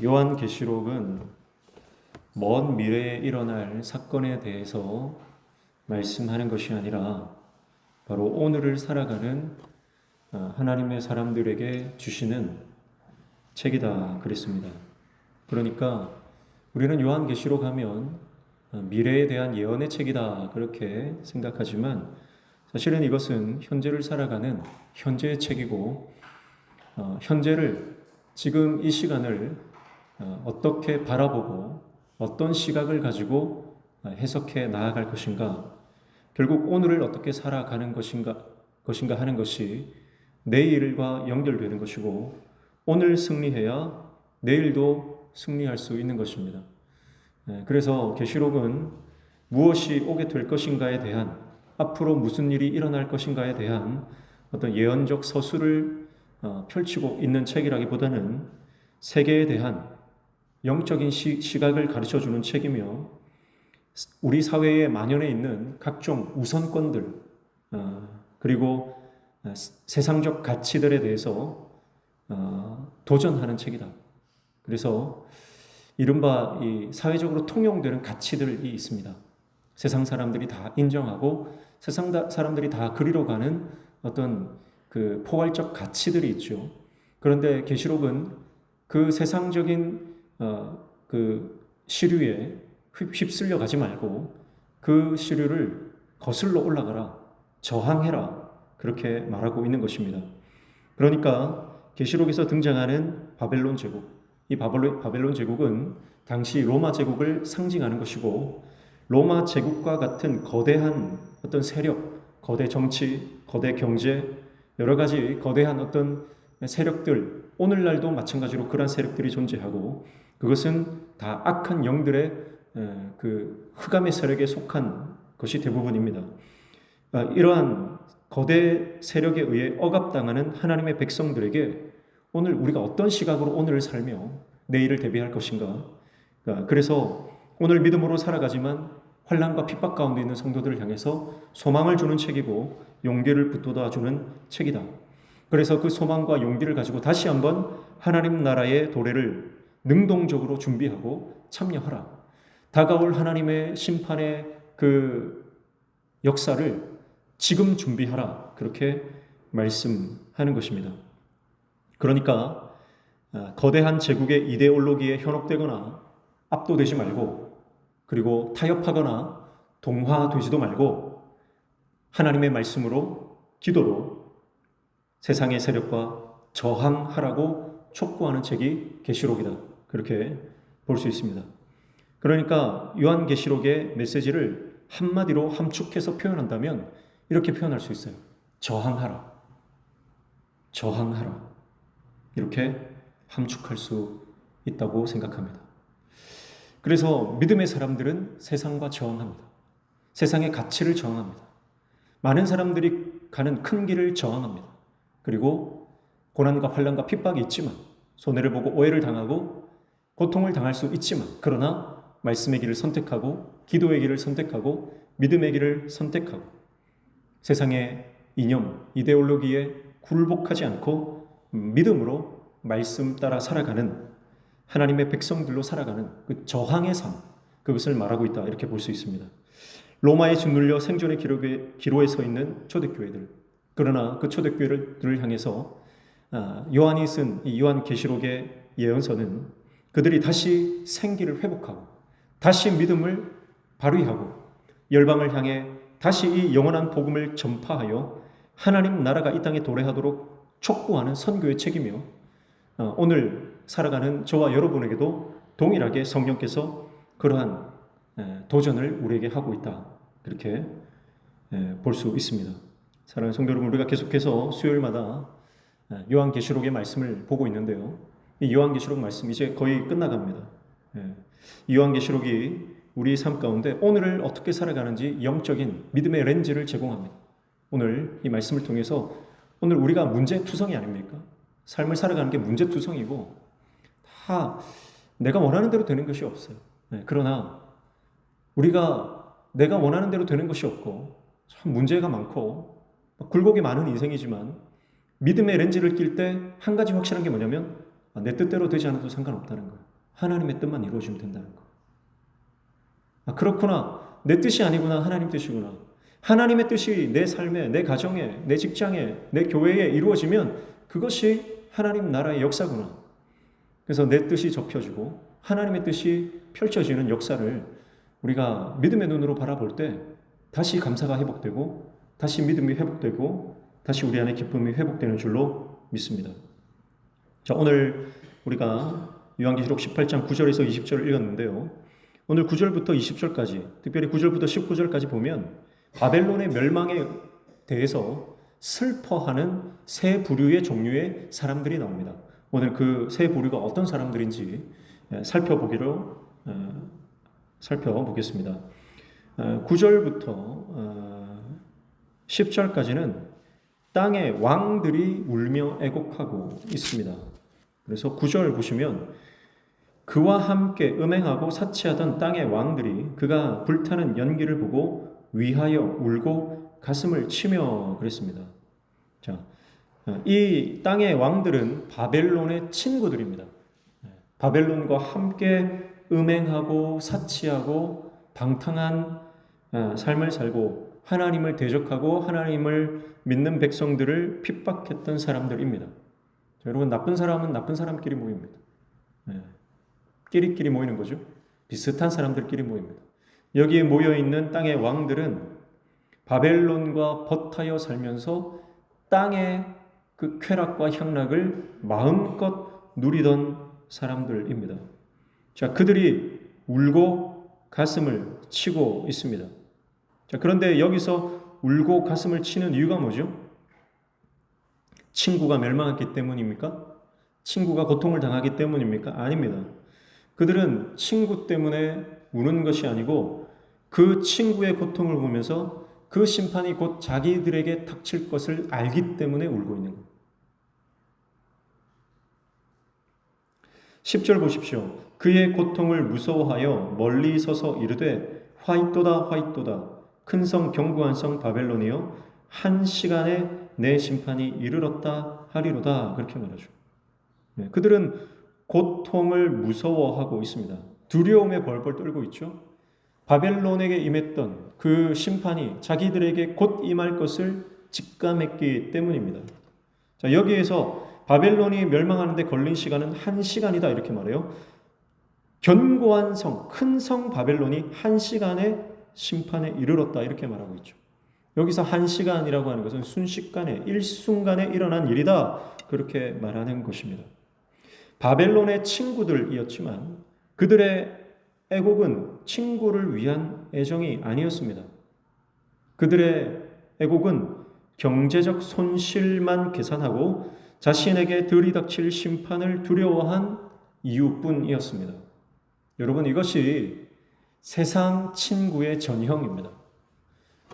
요한계시록은 먼 미래에 일어날 사건에 대해서 말씀하는 것이 아니라 바로 오늘을 살아가는 하나님의 사람들에게 주시는 책이다 그랬습니다. 그러니까 우리는 요한계시록 하면 미래에 대한 예언의 책이다 그렇게 생각하지만 사실은 이것은 현재를 살아가는 현재의 책이고 현재를 지금 이 시간을 어떻게 바라보고 어떤 시각을 가지고 해석해 나아갈 것인가, 결국 오늘을 어떻게 살아가는 것인가 하는 것이 내일과 연결되는 것이고, 오늘 승리해야 내일도 승리할 수 있는 것입니다. 그래서 계시록은 무엇이 오게 될 것인가에 대한, 앞으로 무슨 일이 일어날 것인가에 대한 어떤 예언적 서술을 펼치고 있는 책이라기보다는 세계에 대한 영적인 시각을 가르쳐주는 책이며, 우리 사회에 만연해 있는 각종 우선권들 그리고 세상적 가치들에 대해서 도전하는 책이다. 그래서 이른바 이 사회적으로 통용되는 가치들이 있습니다. 세상 사람들이 다 인정하고 세상 사람들이 다 그리로 가는 어떤 그 포괄적 가치들이 있죠. 그런데 계시록은 그 세상적인 그 시류에 휩쓸려 가지 말고 그 시류를 거슬러 올라가라, 저항해라, 그렇게 말하고 있는 것입니다. 그러니까 계시록에서 등장하는 바벨론 제국, 이 바벨론 제국은 당시 로마 제국을 상징하는 것이고, 로마 제국과 같은 거대한 어떤 세력, 거대 정치, 거대 경제, 여러 가지 거대한 어떤 세력들, 오늘날도 마찬가지로 그러한 세력들이 존재하고, 그것은 다 악한 영들의 그 흑암의 세력에 속한 것이 대부분입니다. 이러한 거대 세력에 의해 억압당하는 하나님의 백성들에게 오늘 우리가 어떤 시각으로 오늘을 살며 내일을 대비할 것인가, 그래서 오늘 믿음으로 살아가지만 환난과 핍박 가운데 있는 성도들을 향해서 소망을 주는 책이고 용기를 북돋아주는 책이다. 그래서 그 소망과 용기를 가지고 다시 한번 하나님 나라의 도래를 능동적으로 준비하고 참여하라. 다가올 하나님의 심판의 그 역사를 지금 준비하라. 그렇게 말씀하는 것입니다. 그러니까 거대한 제국의 이데올로기에 현혹되거나 압도되지 말고, 그리고 타협하거나 동화되지도 말고 하나님의 말씀으로, 기도로 세상의 세력과 저항하라고 촉구하는 책이 계시록이다. 그렇게 볼 수 있습니다. 그러니까 요한계시록의 메시지를 한마디로 함축해서 표현한다면 이렇게 표현할 수 있어요. 저항하라. 저항하라. 이렇게 함축할 수 있다고 생각합니다. 그래서 믿음의 사람들은 세상과 저항합니다. 세상의 가치를 저항합니다. 많은 사람들이 가는 큰 길을 저항합니다. 그리고 고난과 환난과 핍박이 있지만, 손해를 보고 오해를 당하고 고통을 당할 수 있지만, 그러나 말씀의 길을 선택하고 기도의 길을 선택하고 믿음의 길을 선택하고 세상의 이념, 이데올로기에 굴복하지 않고 믿음으로 말씀 따라 살아가는 하나님의 백성들로 살아가는 그 저항의 삶, 그것을 말하고 있다. 이렇게 볼 수 있습니다. 로마에 짓눌려 생존의 기로에 서 있는 초대교회들, 그러나 그 초대교회들을 향해서 요한이 쓴 이 요한계시록의 예언서는 그들이 다시 생기를 회복하고 다시 믿음을 발휘하고 열방을 향해 다시 이 영원한 복음을 전파하여 하나님 나라가 이 땅에 도래하도록 촉구하는 선교의 책이며, 오늘 살아가는 저와 여러분에게도 동일하게 성령께서 그러한 도전을 우리에게 하고 있다. 그렇게 볼 수 있습니다. 사랑하는 성도 여러분, 우리가 계속해서 수요일마다 요한계시록의 말씀을 보고 있는데요. 이 요한계시록 말씀 이제 거의 끝나갑니다. 이 요한계시록이 우리 삶 가운데 오늘을 어떻게 살아가는지 영적인 믿음의 렌즈를 제공합니다. 오늘 이 말씀을 통해서 오늘 우리가 문제투성이 아닙니까? 삶을 살아가는 게 문제투성이고 다 내가 원하는 대로 되는 것이 없어요. 그러나 우리가 내가 원하는 대로 되는 것이 없고 참 문제가 많고 굴곡이 많은 인생이지만 믿음의 렌즈를 낄 때 한 가지 확실한 게 뭐냐면 내 뜻대로 되지 않아도 상관없다는 거예요. 하나님의 뜻만 이루어지면 된다는 거예요. 그렇구나. 내 뜻이 아니구나. 하나님 뜻이구나. 하나님의 뜻이 내 삶에, 내 가정에, 내 직장에, 내 교회에 이루어지면 그것이 하나님 나라의 역사구나. 그래서 내 뜻이 접혀지고 하나님의 뜻이 펼쳐지는 역사를 우리가 믿음의 눈으로 바라볼 때 다시 감사가 회복되고 다시 믿음이 회복되고 다시 우리 안에 기쁨이 회복되는 줄로 믿습니다. 자, 오늘 우리가 요한계시록 18장 9절에서 20절을 읽었는데요. 오늘 9절부터 20절까지, 특별히 9절부터 19절까지 보면 바벨론의 멸망에 대해서 슬퍼하는 세 부류의 종류의 사람들이 나옵니다. 오늘 그 세 부류가 어떤 사람들인지 살펴보겠습니다. 9절부터 10절까지는 땅의 왕들이 울며 애곡하고 있습니다. 그래서 9절 보시면 그와 함께 음행하고 사치하던 땅의 왕들이 그가 불타는 연기를 보고 위하여 울고 가슴을 치며 그랬습니다. 자, 이 땅의 왕들은 바벨론의 친구들입니다. 바벨론과 함께 음행하고 사치하고 방탕한 삶을 살고 하나님을 대적하고 하나님을 믿는 백성들을 핍박했던 사람들입니다. 자, 여러분, 나쁜 사람은 나쁜 사람끼리 모입니다. 끼리끼리 모이는 거죠. 비슷한 사람들끼리 모입니다. 여기에 모여있는 땅의 왕들은 바벨론과 버타여 살면서 땅의 그 쾌락과 향락을 마음껏 누리던 사람들입니다. 자, 그들이 울고 가슴을 치고 있습니다. 자, 그런데 여기서 울고 가슴을 치는 이유가 뭐죠? 친구가 멸망했기 때문입니까? 친구가 고통을 당하기 때문입니까? 아닙니다. 그들은 친구 때문에 우는 것이 아니고 그 친구의 고통을 보면서 그 심판이 곧 자기들에게 닥칠 것을 알기 때문에 울고 있는 겁니다. 10절 보십시오. 그의 고통을 무서워하여 멀리 서서 이르되 화이또다 화이또다 큰 성 견고한 성 바벨론이여 한 시간에 내 심판이 이르렀다 하리로다. 그렇게 말하죠. 그들은 고통을 무서워하고 있습니다. 두려움에 벌벌 떨고 있죠. 바벨론에게 임했던 그 심판이 자기들에게 곧 임할 것을 직감했기 때문입니다. 자, 여기에서 바벨론이 멸망하는데 걸린 시간은 1시간이다 이렇게 말해요. 견고한 성, 큰 성 바벨론이 1시간에 심판에 이르렀다 이렇게 말하고 있죠. 여기서 1시간이라고 하는 것은 순식간에 일순간에 일어난 일이다 그렇게 말하는 것입니다. 바벨론의 친구들이었지만 그들의 애곡은 친구를 위한 애정이 아니었습니다. 그들의 애곡은 경제적 손실만 계산하고 자신에게 들이닥칠 심판을 두려워한 이유뿐이었습니다. 여러분, 이것이 세상 친구의 전형입니다.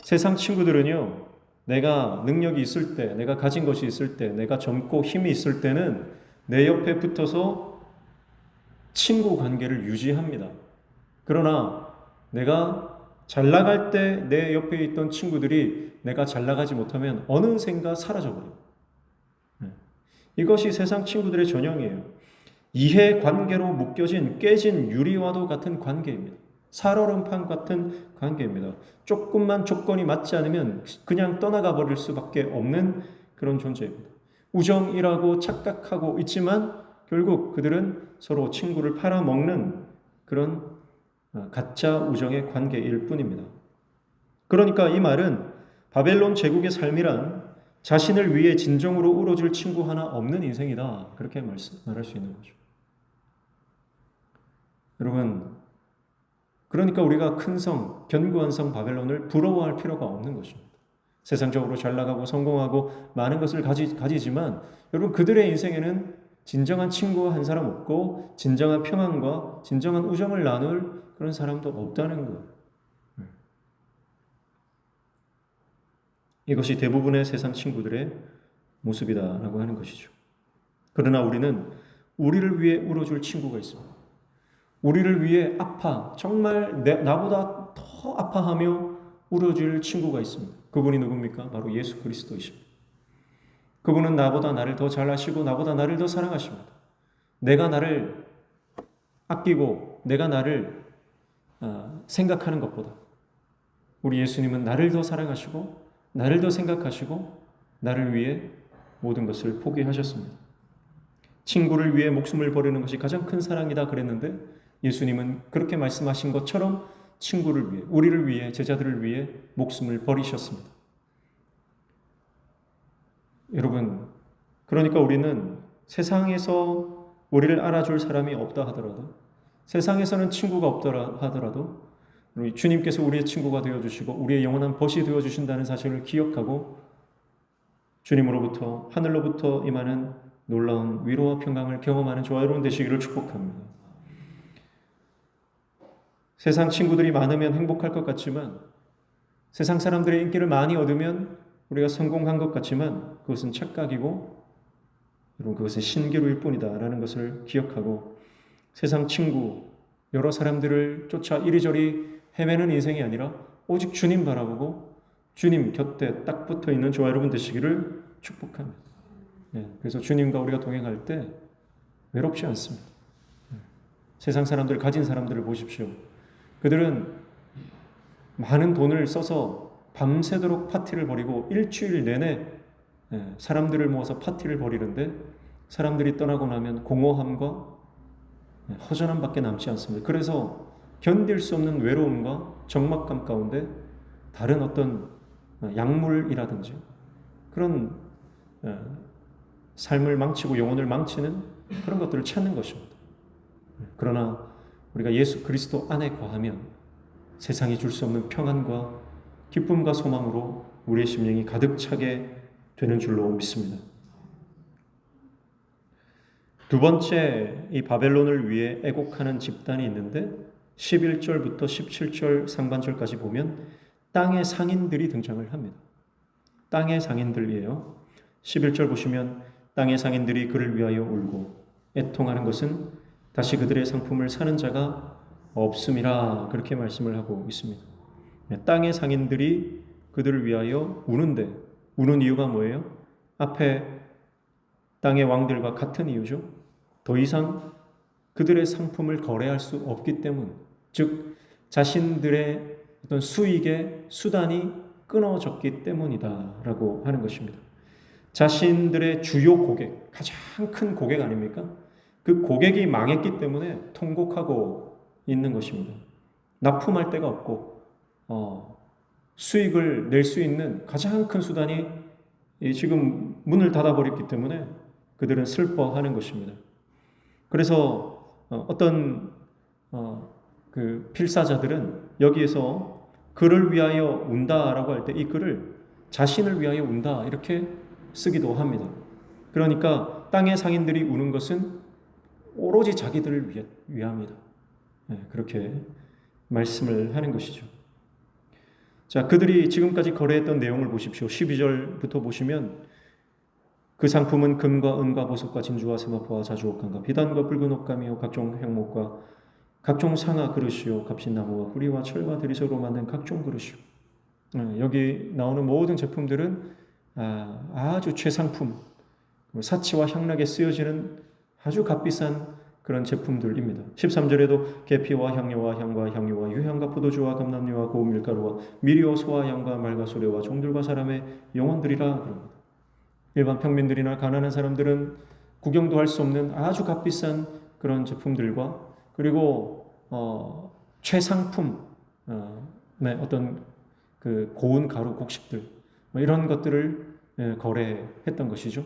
세상 친구들은요, 내가 능력이 있을 때, 내가 가진 것이 있을 때, 내가 젊고 힘이 있을 때는 내 옆에 붙어서 친구 관계를 유지합니다. 그러나 내가 잘 나갈 때 내 옆에 있던 친구들이 내가 잘 나가지 못하면 어느샌가 사라져버려요. 이것이 세상 친구들의 전형이에요. 이해관계로 묶여진 깨진 유리와도 같은 관계입니다. 살얼음판 같은 관계입니다. 조금만 조건이 맞지 않으면 그냥 떠나가 버릴 수밖에 없는 그런 존재입니다. 우정이라고 착각하고 있지만 결국 그들은 서로 친구를 팔아먹는 그런 가짜 우정의 관계일 뿐입니다. 그러니까 이 말은 바벨론 제국의 삶이란 자신을 위해 진정으로 울어줄 친구 하나 없는 인생이다. 그렇게 말할 수 있는 거죠. 여러분, 그러니까 우리가 큰 성, 견고한 성 바벨론을 부러워할 필요가 없는 것입니다. 세상적으로 잘 나가고 성공하고 많은 것을 가지지만 여러분, 그들의 인생에는 진정한 친구 한 사람 없고 진정한 평안과 진정한 우정을 나눌 그런 사람도 없다는 거예요. 이것이 대부분의 세상 친구들의 모습이다라고 하는 것이죠. 그러나 우리는 우리를 위해 울어줄 친구가 있습니다. 우리를 위해 정말 나보다 더 아파하며 울어줄 친구가 있습니다. 그분이 누굽니까? 바로 예수 그리스도이십니다. 그분은 나보다 나를 더 잘 아시고 나보다 나를 더 사랑하십니다. 내가 나를 아끼고 내가 나를 생각하는 것보다 우리 예수님은 나를 더 사랑하시고 나를 더 생각하시고 나를 위해 모든 것을 포기하셨습니다. 친구를 위해 목숨을 버리는 것이 가장 큰 사랑이다 그랬는데 예수님은 그렇게 말씀하신 것처럼 친구를 위해, 우리를 위해, 제자들을 위해 목숨을 버리셨습니다. 여러분, 그러니까 우리는 세상에서 우리를 알아줄 사람이 없다 하더라도, 세상에서는 친구가 없다 하더라도 우리 주님께서 우리의 친구가 되어주시고 우리의 영원한 벗이 되어주신다는 사실을 기억하고 주님으로부터, 하늘로부터 임하는 놀라운 위로와 평강을 경험하는 저와 여러분 되시기를 축복합니다. 세상 친구들이 많으면 행복할 것 같지만, 세상 사람들의 인기를 많이 얻으면 우리가 성공한 것 같지만 그것은 착각이고 여러분 그것은 신기루일 뿐이다라는 것을 기억하고 세상 친구, 여러 사람들을 쫓아 이리저리 헤매는 인생이 아니라 오직 주님 바라보고 주님 곁에 딱 붙어 있는 저와 여러분 되시기를 축복합니다. 그래서 주님과 우리가 동행할 때 외롭지 않습니다. 세상 사람들, 가진 사람들을 보십시오. 그들은 많은 돈을 써서 밤새도록 파티를 벌이고 일주일 내내 사람들을 모아서 파티를 벌이는데 사람들이 떠나고 나면 공허함과 허전함밖에 남지 않습니다. 그래서 견딜 수 없는 외로움과 적막감 가운데 다른 어떤 약물이라든지 그런 삶을 망치고 영혼을 망치는 그런 것들을 찾는 것입니다. 그러나 우리가 예수 그리스도 안에 거하면 세상이 줄 수 없는 평안과 기쁨과 소망으로 우리의 심령이 가득 차게 되는 줄로 믿습니다. 두 번째, 이 바벨론을 위해 애곡하는 집단이 있는데 11절부터 17절 상반절까지 보면 땅의 상인들이 등장을 합니다. 땅의 상인들이에요. 11절 보시면 땅의 상인들이 그를 위하여 울고 애통하는 것은 다시 그들의 상품을 사는 자가 없음이라 그렇게 말씀을 하고 있습니다. 땅의 상인들이 그들을 위하여 우는데 우는 이유가 뭐예요? 앞에 땅의 왕들과 같은 이유죠. 더 이상 그들의 상품을 거래할 수 없기 때문, 즉 자신들의 어떤 수익의 수단이 끊어졌기 때문이다라고 하는 것입니다. 자신들의 주요 고객, 가장 큰 고객 아닙니까? 그 고객이 망했기 때문에 통곡하고 있는 것입니다. 납품할 데가 없고 수익을 낼 수 있는 가장 큰 수단이 지금 문을 닫아버렸기 때문에 그들은 슬퍼하는 것입니다. 그래서 어떤 그 필사자들은 여기에서 그를 위하여 운다라고 할 때 이 글을 자신을 위하여 운다 이렇게 쓰기도 합니다. 그러니까 땅의 상인들이 우는 것은 오로지 자기들을 위함이다. 그렇게 말씀을 하는 것이죠. 자, 그들이 지금까지 거래했던 내용을 보십시오. 12절부터 보시면 그 상품은 금과 은과 보석과 진주와 세마포와 자주옥감과 비단과 붉은 옷감이요 각종 향목과 각종 상아 그릇이요 값진 나무와 구리와 철과 들이석으로 만든 각종 그릇이요. 여기 나오는 모든 제품들은 아주 최상품, 사치와 향락에 쓰여지는 아주 값비싼 그런 제품들입니다. 13절에도 계피와 향료와 향과 향유와 유향과 포도주와 감람류와 고운 밀가루와 미리와 소와 양과 말과 소래와 종들과 사람의 영혼들이라 그럽니다. 일반 평민들이나 가난한 사람들은 구경도 할 수 없는 아주 값비싼 그런 제품들과 그리고 최상품의 어떤 그 고운 가루 곡식들 이런 것들을 거래했던 것이죠.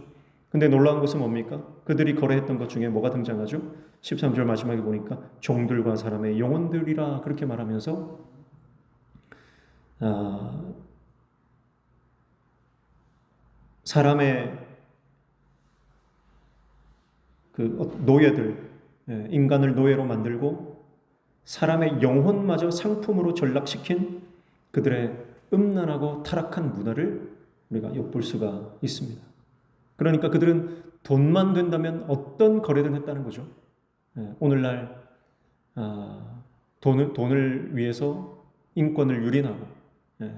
근데 놀라운 것은 뭡니까? 그들이 거래했던 것 중에 뭐가 등장하죠? 13절 마지막에 보니까 종들과 사람의 영혼들이라 그렇게 말하면서 사람의 그 노예들, 인간을 노예로 만들고 사람의 영혼마저 상품으로 전락시킨 그들의 음란하고 타락한 문화를 우리가 엿볼 수가 있습니다. 그러니까 그들은 돈만 된다면 어떤 거래든 했다는 거죠. 오늘날 돈을 위해서 인권을 유린하고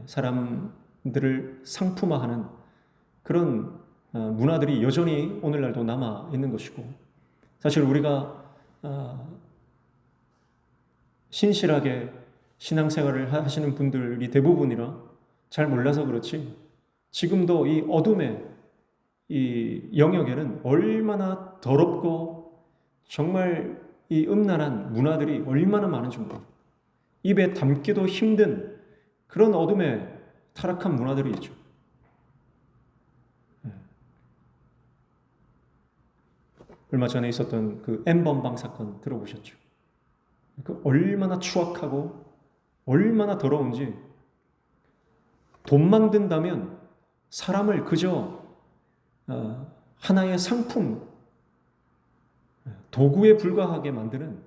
사람들을 상품화하는 그런 문화들이 여전히 오늘날도 남아 있는 것이고 사실 우리가 신실하게 신앙생활을 하시는 분들이 대부분이라 잘 몰라서 그렇지, 지금도 이 어둠의 이 영역에는 얼마나 더럽고 정말 이 음란한 문화들이 얼마나 많은지 모릅니다. 입에 담기도 힘든 그런 어둠의 타락한 문화들이 있죠. 얼마 전에 있었던 그 N번방 사건 들어보셨죠? 그 얼마나 추악하고 얼마나 더러운지, 돈만 든다면 사람을 그저 하나의 상품, 도구에 불과하게 만드는,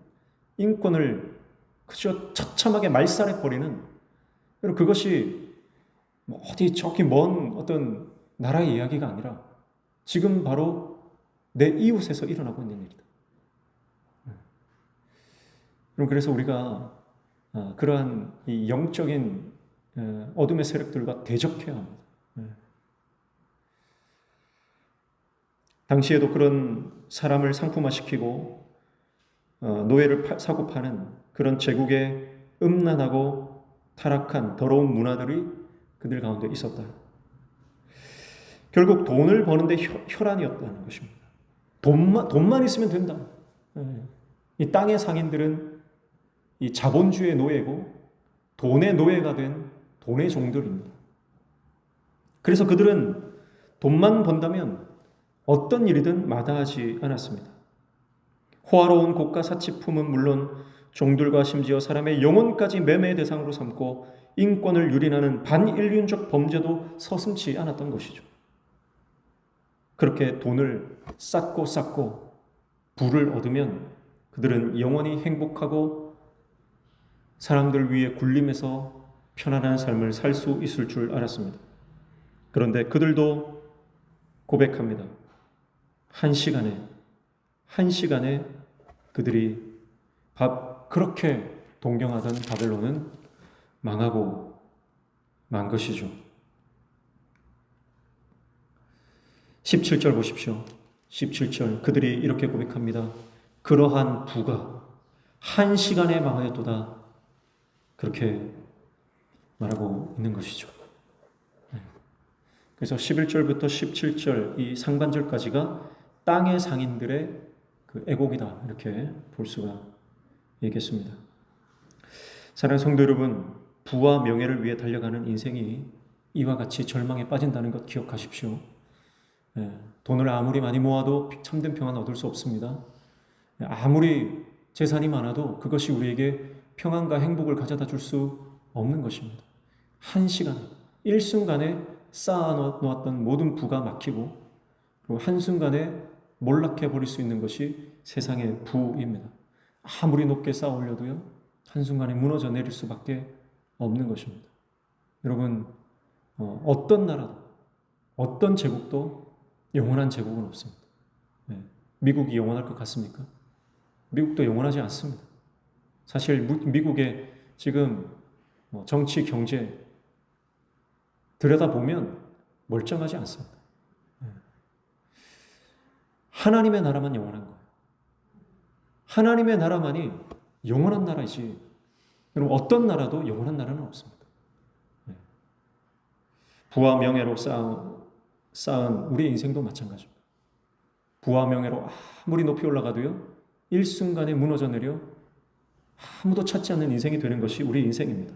인권을 그저 처참하게 말살해버리는, 그것이 어디 저기 먼 어떤 나라의 이야기가 아니라 지금 바로 내 이웃에서 일어나고 있는 일이다. 그래서 우리가 그러한 이 영적인 어둠의 세력들과 대적해야 합니다. 당시에도 그런 사람을 상품화시키고 노예를 사고 파는 그런 제국의 음란하고 타락한 더러운 문화들이 그들 가운데 있었다. 결국 돈을 버는데 혈안이었다는 것입니다. 돈만 있으면 된다. 이 땅의 상인들은 이 자본주의의 노예고 돈의 노예가 된 돈의 종들입니다. 그래서 그들은 돈만 번다면 어떤 일이든 마다하지 않았습니다. 호화로운 고가 사치품은 물론 종들과 심지어 사람의 영혼까지 매매의 대상으로 삼고 인권을 유린하는 반인륜적 범죄도 서슴지 않았던 것이죠. 그렇게 돈을 쌓고 부를 얻으면 그들은 영원히 행복하고 사람들 위에 굴림에서 편안한 삶을 살 수 있을 줄 알았습니다. 그런데 그들도 고백합니다. 한 시간에 그들이 그렇게 동경하던 바벨론은 망하고 만 것이죠. 17절 보십시오. 17절 그들이 이렇게 고백합니다. 그러한 부가 한 시간에 망하였도다. 그렇게 말하고 있는 것이죠. 그래서 11절부터 17절 이 상반절까지가 땅의 상인들의 그 애곡이다, 이렇게 볼 수가 있겠습니다. 사랑하는 성도 여러분, 부와 명예를 위해 달려가는 인생이 이와 같이 절망에 빠진다는 것 기억하십시오. 돈을 아무리 많이 모아도 참된 평안을 얻을 수 없습니다. 아무리 재산이 많아도 그것이 우리에게 평안과 행복을 가져다 줄 수 없는 것입니다. 한 시간에, 일순간에 쌓아놓았던 모든 부가 막히고 그리고 한순간에 몰락해버릴 수 있는 것이 세상의 부입니다. 아무리 높게 쌓아 올려도요, 한순간에 무너져 내릴 수밖에 없는 것입니다. 여러분, 어떤 나라도, 어떤 제국도 영원한 제국은 없습니다. 미국이 영원할 것 같습니까? 미국도 영원하지 않습니다. 사실 미국의 지금 정치, 경제 들여다보면 멀쩡하지 않습니다. 하나님의 나라만 영원한 거예요. 하나님의 나라만이 영원한 나라이지, 여러분 어떤 나라도 영원한 나라는 없습니다. 부와 명예로 쌓은 우리의 인생도 마찬가지입니다. 부와 명예로 아무리 높이 올라가도요, 일순간에 무너져 내려 아무도 찾지 않는 인생이 되는 것이 우리 인생입니다.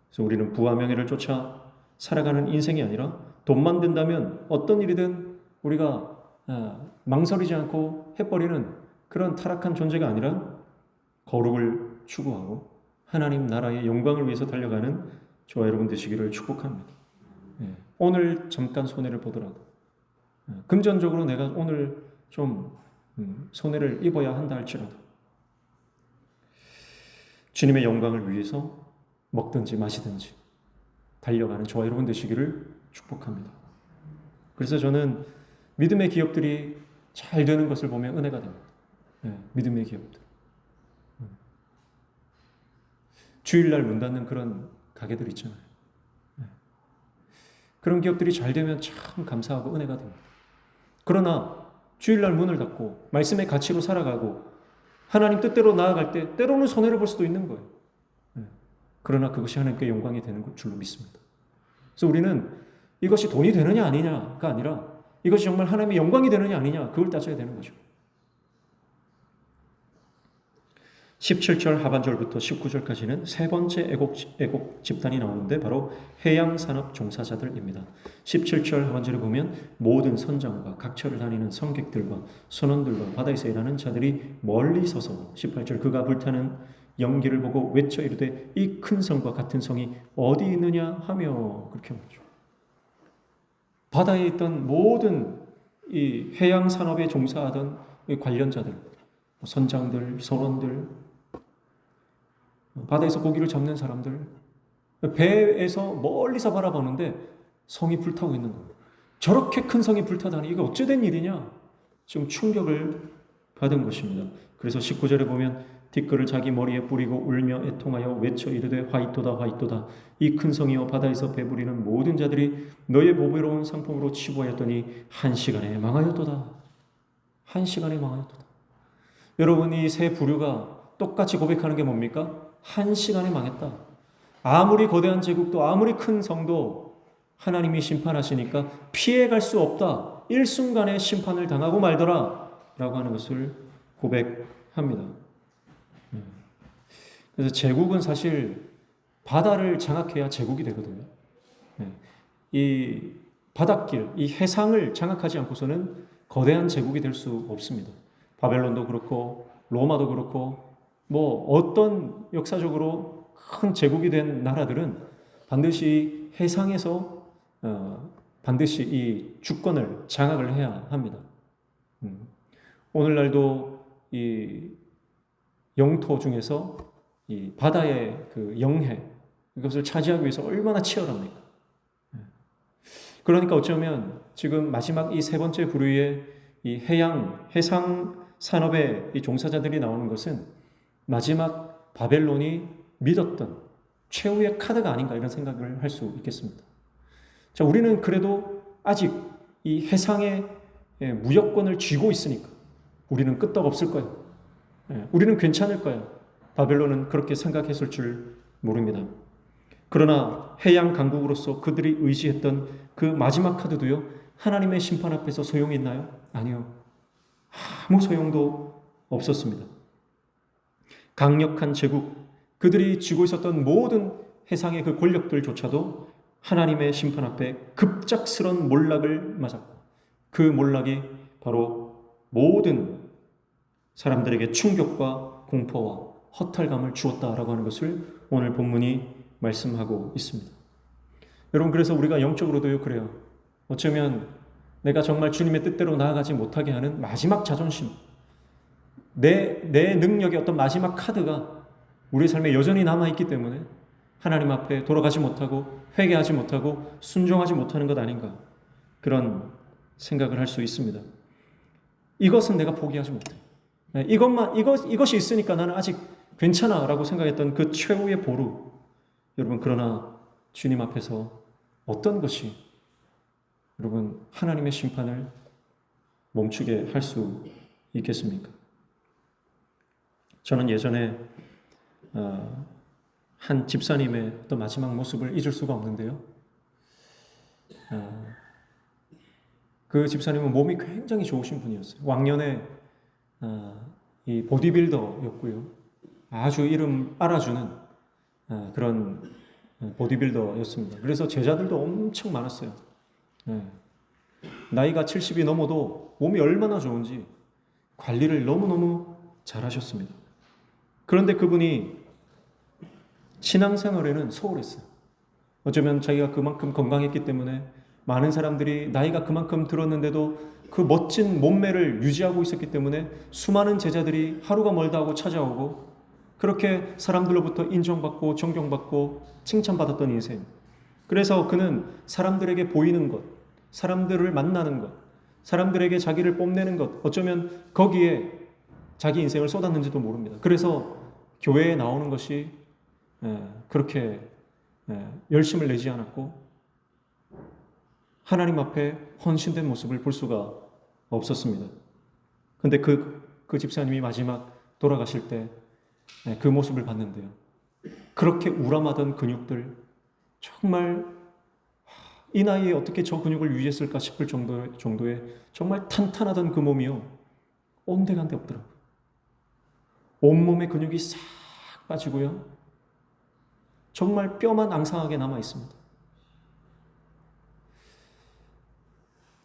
그래서 우리는 부와 명예를 쫓아 살아가는 인생이 아니라 돈만 든다면 어떤 일이든 우리가 망설이지 않고 해버리는 그런 타락한 존재가 아니라 거룩을 추구하고 하나님 나라의 영광을 위해서 달려가는 저와 여러분 되시기를 축복합니다. 오늘 잠깐 손해를 보더라도 금전적으로 내가 오늘 좀 손해를 입어야 한다 할지라도 주님의 영광을 위해서 먹든지 마시든지 달려가는 저와 여러분 되시기를 축복합니다. 그래서 저는 믿음의 기업들이 잘 되는 것을 보면 은혜가 됩니다. 믿음의 기업들. 주일날 문 닫는 그런 가게들 있잖아요. 그런 기업들이 잘 되면 참 감사하고 은혜가 됩니다. 그러나 주일날 문을 닫고 말씀의 가치로 살아가고 하나님 뜻대로 나아갈 때 때로는 손해를 볼 수도 있는 거예요. 그러나 그것이 하나님께 영광이 되는 줄로 믿습니다. 그래서 우리는 이것이 돈이 되느냐 아니냐가 아니라 이것이 정말 하나님의 영광이 되느냐 아니냐 그걸 따져야 되는 거죠. 17절 하반절부터 19절까지는 세 번째 애곡 집단이 나오는데 바로 해양산업 종사자들입니다. 17절 하반절에 보면 모든 선장과 각처를 다니는 성객들과 선원들과 바다에서 일하는 자들이 멀리 서서 18절 그가 불타는 연기를 보고 외쳐 이르되 이 큰 성과 같은 성이 어디 있느냐 하며 그렇게 말이죠. 바다에 있던 모든 이 해양산업에 종사하던 관련자들, 선장들, 선원들, 바다에서 고기를 잡는 사람들, 배에서 멀리서 바라보는데 성이 불타고 있는 거예요. 저렇게 큰 성이 불타다니 이게 어찌된 일이냐? 지금 충격을 받은 것입니다. 그래서 19절에 보면 뒷글을 자기 머리에 뿌리고 울며 애통하여 외쳐 이르되 화이토다 화이토다 이 큰 성이여 바다에서 배부리는 모든 자들이 너의 보배로운 상품으로 치부하였더니 한 시간에 망하였도다. 한 시간에 망하였도다. 여러분 이 세 부류가 똑같이 고백하는 게 뭡니까? 한 시간에 망했다. 아무리 거대한 제국도 아무리 큰 성도 하나님이 심판하시니까 피해갈 수 없다. 일순간에 심판을 당하고 말더라 라고 하는 것을 고백합니다. 그래서 제국은 사실 바다를 장악해야 제국이 되거든요. 이 바닷길, 이 해상을 장악하지 않고서는 거대한 제국이 될 수 없습니다. 바벨론도 그렇고 로마도 그렇고 뭐 어떤 역사적으로 큰 제국이 된 나라들은 반드시 해상에서 반드시 이 주권을 장악을 해야 합니다. 오늘날도 이 영토 중에서 이 바다의 그 영해 이것을 차지하기 위해서 얼마나 치열합니까? 그러니까 어쩌면 지금 마지막 이 세 번째 부류의 이 해상 산업의 이 종사자들이 나오는 것은 마지막 바벨론이 믿었던 최후의 카드가 아닌가 이런 생각을 할 수 있겠습니다. 자, 우리는 그래도 아직 이 해상의 무역권을 쥐고 있으니까 우리는 끄떡없을 거예요. 우리는 괜찮을 거예요. 바벨론은 그렇게 생각했을 줄 모릅니다. 그러나 해양 강국으로서 그들이 의지했던 그 마지막 카드도요, 하나님의 심판 앞에서 소용이 있나요? 아니요. 아무 소용도 없었습니다. 강력한 제국, 그들이 쥐고 있었던 모든 해상의 그 권력들조차도 하나님의 심판 앞에 급작스런 몰락을 맞았고 그 몰락이 바로 모든 사람들에게 충격과 공포와 허탈감을 주었다라고 하는 것을 오늘 본문이 말씀하고 있습니다. 여러분 그래서 우리가 영적으로도요 그래요. 어쩌면 내가 정말 주님의 뜻대로 나아가지 못하게 하는 마지막 자존심, 내 능력의 어떤 마지막 카드가 우리 삶에 여전히 남아있기 때문에 하나님 앞에 돌아가지 못하고 회개하지 못하고 순종하지 못하는 것 아닌가 그런 생각을 할 수 있습니다. 이것은 내가 포기하지 못해. 이것이 있으니까 나는 아직 괜찮아 라고 생각했던 그 최후의 보루. 여러분 그러나 주님 앞에서 어떤 것이 여러분 하나님의 심판을 멈추게 할 수 있겠습니까? 저는 예전에 한 집사님의 어떤 마지막 모습을 잊을 수가 없는데요. 그 집사님은 몸이 굉장히 좋으신 분이었어요. 왕년에 이 보디빌더였고요. 아주 이름 알아주는 그런 보디빌더였습니다. 그래서 제자들도 엄청 많았어요. 나이가 70이 넘어도 몸이 얼마나 좋은지 관리를 너무너무 잘하셨습니다. 그런데 그분이 신앙생활에는 소홀했어요. 어쩌면 자기가 그만큼 건강했기 때문에 많은 사람들이 나이가 그만큼 들었는데도 그 멋진 몸매를 유지하고 있었기 때문에 수많은 제자들이 하루가 멀다 하고 찾아오고 그렇게 사람들로부터 인정받고 존경받고 칭찬받았던 인생. 그래서 그는 사람들에게 보이는 것, 사람들을 만나는 것, 사람들에게 자기를 뽐내는 것, 어쩌면 거기에 자기 인생을 쏟았는지도 모릅니다. 그래서 교회에 나오는 것이 그렇게 열심을 내지 않았고 하나님 앞에 헌신된 모습을 볼 수가 없었습니다. 근데 그 집사님이 마지막 돌아가실 때 그 모습을 봤는데요. 그렇게 우람하던 근육들, 정말 이 나이에 어떻게 저 근육을 유지했을까 싶을 정도의 정말 탄탄하던 그 몸이요. 온데간데 없더라고요. 온몸의 근육이 싹 빠지고요. 정말 뼈만 앙상하게 남아 있습니다.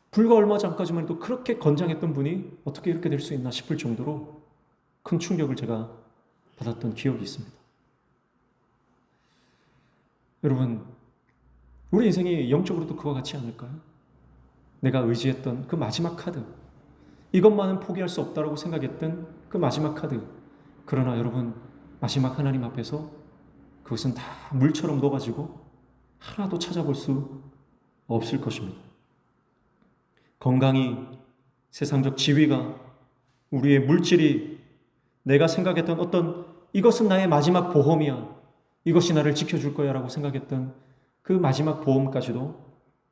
불과 얼마 전까지만 해도 그렇게 건장했던 분이 어떻게 이렇게 될 수 있나 싶을 정도로 큰 충격을 제가 받았던 기억이 있습니다. 여러분, 우리 인생이 영적으로도 그와 같지 않을까요? 내가 의지했던 그 마지막 카드, 이것만은 포기할 수 없다고 생각했던 그 마지막 카드, 그러나 여러분, 마지막 하나님 앞에서 그것은 다 물처럼 녹아지고 하나도 찾아볼 수 없을 것입니다. 건강이, 세상적 지위가, 우리의 물질이, 내가 생각했던 어떤 이것은 나의 마지막 보험이야, 이것이 나를 지켜줄 거야 라고 생각했던 그 마지막 보험까지도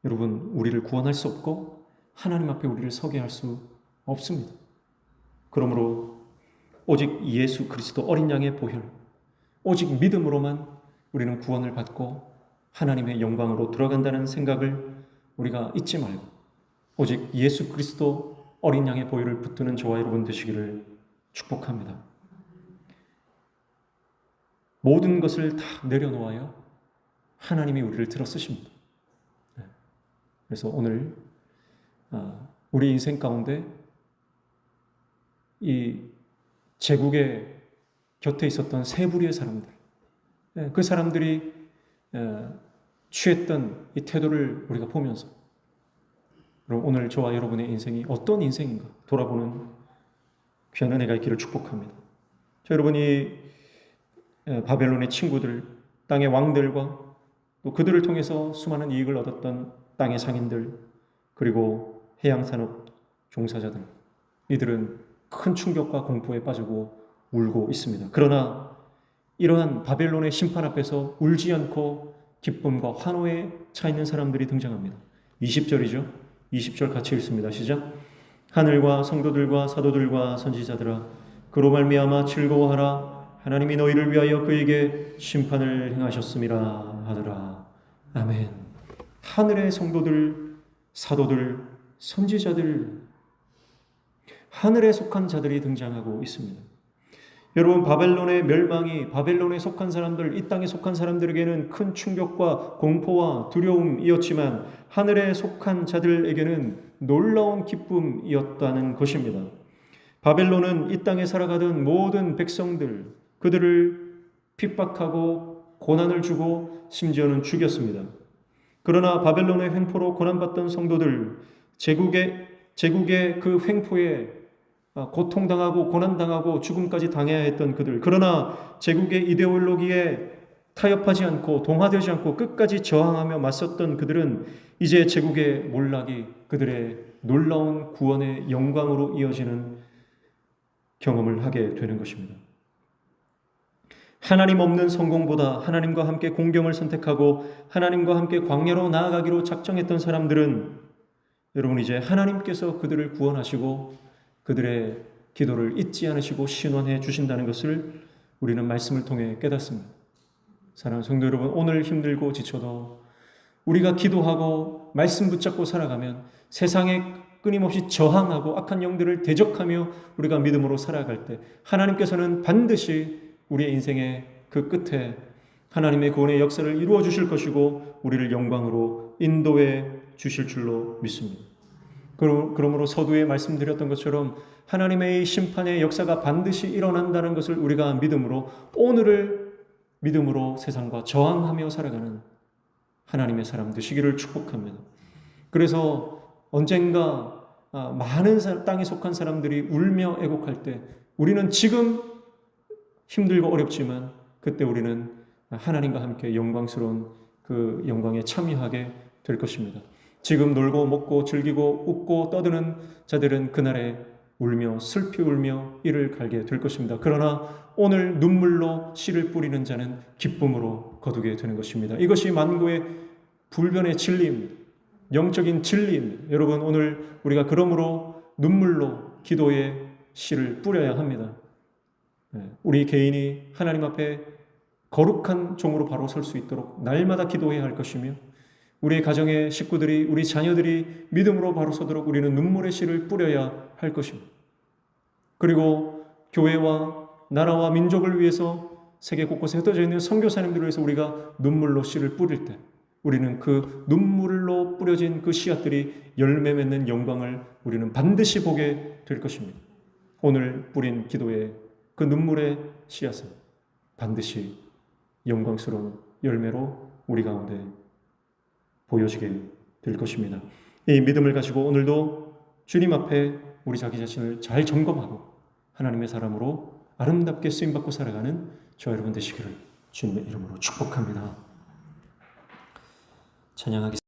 여러분, 우리를 구원할 수 없고 하나님 앞에 우리를 서게 할 수 없습니다. 그러므로 오직 예수 그리스도 어린 양의 보혈, 오직 믿음으로만 우리는 구원을 받고 하나님의 영광으로 들어간다는 생각을 우리가 잊지 말고 오직 예수 그리스도 어린 양의 보혈을 붙드는 저와 여러분 되시기를 축복합니다. 모든 것을 다 내려놓아야 하나님이 우리를 들어 쓰십니다. 그래서 오늘 우리 인생 가운데 이 제국의 곁에 있었던 세 부류의 사람들, 그 사람들이 취했던 이 태도를 우리가 보면서 그럼 오늘 저와 여러분의 인생이 어떤 인생인가 돌아보는 귀한 은혜가 있기를 축복합니다. 저 여러분이 바벨론의 친구들, 땅의 왕들과 또 그들을 통해서 수많은 이익을 얻었던 땅의 상인들, 그리고 해양산업 종사자들, 이들은 큰 충격과 공포에 빠지고 울고 있습니다. 그러나 이러한 바벨론의 심판 앞에서 울지 않고 기쁨과 환호에 차 있는 사람들이 등장합니다. 20절이죠. 20절 같이 읽습니다. 시작. 하늘과 성도들과 사도들과 선지자들아, 그로 말미암아 즐거워하라. 하나님이 너희를 위하여 그에게 심판을 행하셨음이라 하더라. 아멘. 하늘의 성도들, 사도들, 선지자들, 하늘에 속한 자들이 등장하고 있습니다. 여러분, 바벨론의 멸망이 바벨론에 속한 사람들, 이 땅에 속한 사람들에게는 큰 충격과 공포와 두려움이었지만 하늘에 속한 자들에게는 놀라운 기쁨이었다는 것입니다. 바벨론은 이 땅에 살아가던 모든 백성들, 그들을 핍박하고 고난을 주고 심지어는 죽였습니다. 그러나 바벨론의 횡포로 고난받던 성도들, 제국의 그 횡포에 고통당하고 고난당하고 죽음까지 당해야 했던 그들, 그러나 제국의 이데올로기에 타협하지 않고 동화되지 않고 끝까지 저항하며 맞섰던 그들은 이제 제국의 몰락이 그들의 놀라운 구원의 영광으로 이어지는 경험을 하게 되는 것입니다. 하나님 없는 성공보다 하나님과 함께 공경을 선택하고 하나님과 함께 광야로 나아가기로 작정했던 사람들은 여러분 이제 하나님께서 그들을 구원하시고 그들의 기도를 잊지 않으시고 신원해 주신다는 것을 우리는 말씀을 통해 깨닫습니다. 사랑하는 성도 여러분, 오늘 힘들고 지쳐도 우리가 기도하고 말씀 붙잡고 살아가면 세상에 끊임없이 저항하고 악한 영들을 대적하며 우리가 믿음으로 살아갈 때 하나님께서는 반드시 우리의 인생의 그 끝에 하나님의 구원의 역사를 이루어 주실 것이고 우리를 영광으로 인도해 주실 줄로 믿습니다. 그러므로 서두에 말씀드렸던 것처럼 하나님의 심판의 역사가 반드시 일어난다는 것을 우리가 믿음으로 오늘을 믿음으로 세상과 저항하며 살아가는 하나님의 사람 되시기를 축복합니다. 그래서 언젠가 많은 땅에 속한 사람들이 울며 애곡할 때 우리는 지금 힘들고 어렵지만 그때 우리는 하나님과 함께 영광스러운 그 영광에 참여하게 될 것입니다. 지금 놀고 먹고 즐기고 웃고 떠드는 자들은 그날에 울며 슬피 울며 이를 갈게 될 것입니다. 그러나 오늘 눈물로 씨를 뿌리는 자는 기쁨으로 거두게 되는 것입니다. 이것이 만고의 불변의 진리입니다. 영적인 진리입니다. 여러분 오늘 우리가 그러므로 눈물로 기도에 씨를 뿌려야 합니다. 우리 개인이 하나님 앞에 거룩한 종으로 바로 설 수 있도록 날마다 기도해야 할 것이며, 우리 가정의 식구들이, 우리 자녀들이 믿음으로 바로 서도록 우리는 눈물의 씨를 뿌려야 할 것입니다. 그리고 교회와 나라와 민족을 위해서 세계 곳곳에 흩어져 있는 선교사님들을 위해서 우리가 눈물로 씨를 뿌릴 때, 우리는 그 눈물로 뿌려진 그 씨앗들이 열매 맺는 영광을 우리는 반드시 보게 될 것입니다. 오늘 뿌린 기도의 그 눈물의 씨앗은 반드시 영광스러운 열매로 우리 가운데 보여지게 될 것입니다. 이 믿음을 가지고 오늘도 주님 앞에 우리 자기 자신을 잘 점검하고 하나님의 사람으로 아름답게 쓰임받고 살아가는 저와 여러분 되시기를 주님의 이름으로 축복합니다. 찬양하겠습니다.